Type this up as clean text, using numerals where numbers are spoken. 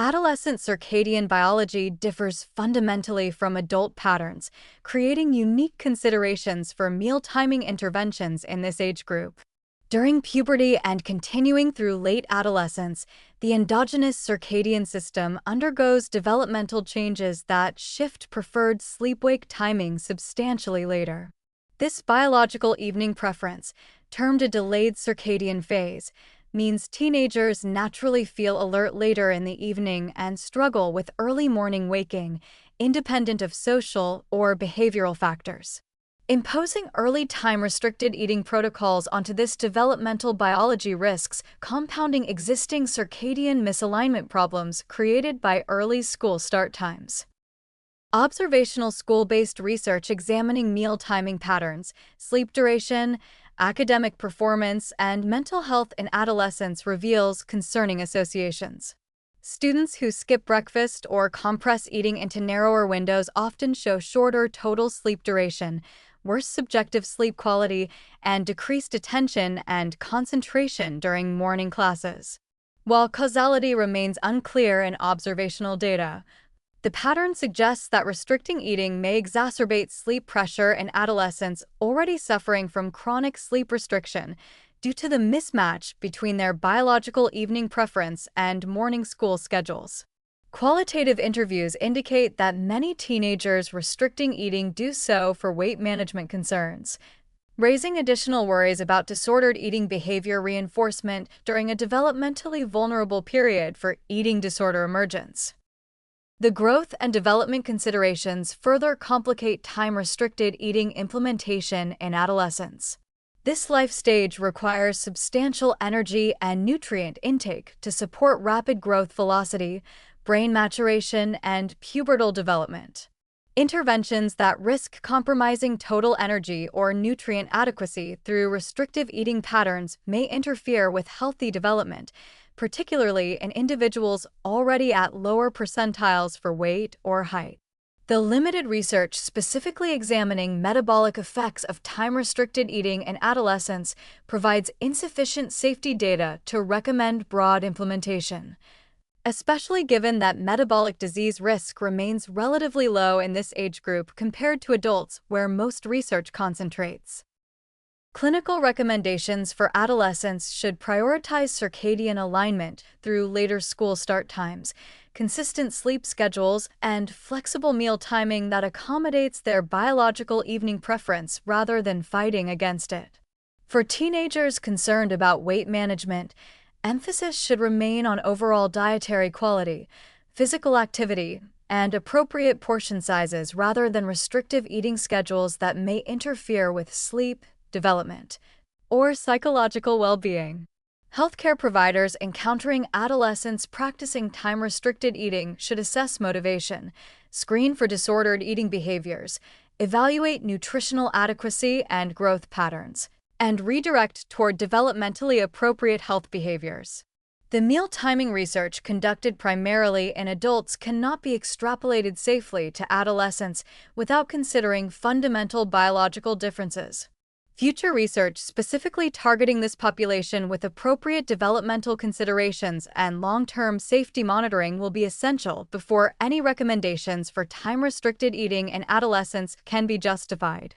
Adolescent circadian biology differs fundamentally from adult patterns, creating unique considerations for meal timing interventions in this age group. During puberty and continuing through late adolescence, the endogenous circadian system undergoes developmental changes that shift preferred sleep-wake timing substantially later. This biological evening preference, termed a delayed circadian phase, means teenagers naturally feel alert later in the evening and struggle with early morning waking, independent of social or behavioral factors. Imposing early time-restricted eating protocols onto this developmental biology risks compounding existing circadian misalignment problems created by early school start times. Observational school-based research examining meal timing patterns, sleep duration, academic performance, and mental health in adolescents reveals concerning associations. Students who skip breakfast or compress eating into narrower windows often show shorter total sleep duration, worse subjective sleep quality, and decreased attention and concentration during morning classes. While causality remains unclear in observational data, the pattern suggests that restricting eating may exacerbate sleep pressure in adolescents already suffering from chronic sleep restriction due to the mismatch between their biological evening preference and morning school schedules. Qualitative interviews indicate that many teenagers restricting eating do so for weight management concerns, raising additional worries about disordered eating behavior reinforcement during a developmentally vulnerable period for eating disorder emergence. The growth and development considerations further complicate time-restricted eating implementation in adolescence. This life stage requires substantial energy and nutrient intake to support rapid growth velocity, brain maturation, and pubertal development. Interventions that risk compromising total energy or nutrient adequacy through restrictive eating patterns may interfere with healthy development, particularly in individuals already at lower percentiles for weight or height. The limited research specifically examining metabolic effects of time-restricted eating in adolescents provides insufficient safety data to recommend broad implementation, especially given that metabolic disease risk remains relatively low in this age group compared to adults where most research concentrates. Clinical recommendations for adolescents should prioritize circadian alignment through later school start times, consistent sleep schedules, and flexible meal timing that accommodates their biological evening preference rather than fighting against it. For teenagers concerned about weight management, emphasis should remain on overall dietary quality, physical activity, and appropriate portion sizes rather than restrictive eating schedules that may interfere with sleep, development, or psychological well-being. Healthcare providers encountering adolescents practicing time-restricted eating should assess motivation, screen for disordered eating behaviors, evaluate nutritional adequacy and growth patterns, and redirect toward developmentally appropriate health behaviors. The meal timing research conducted primarily in adults cannot be extrapolated safely to adolescents without considering fundamental biological differences. Future research specifically targeting this population with appropriate developmental considerations and long-term safety monitoring will be essential before any recommendations for time-restricted eating in adolescents can be justified.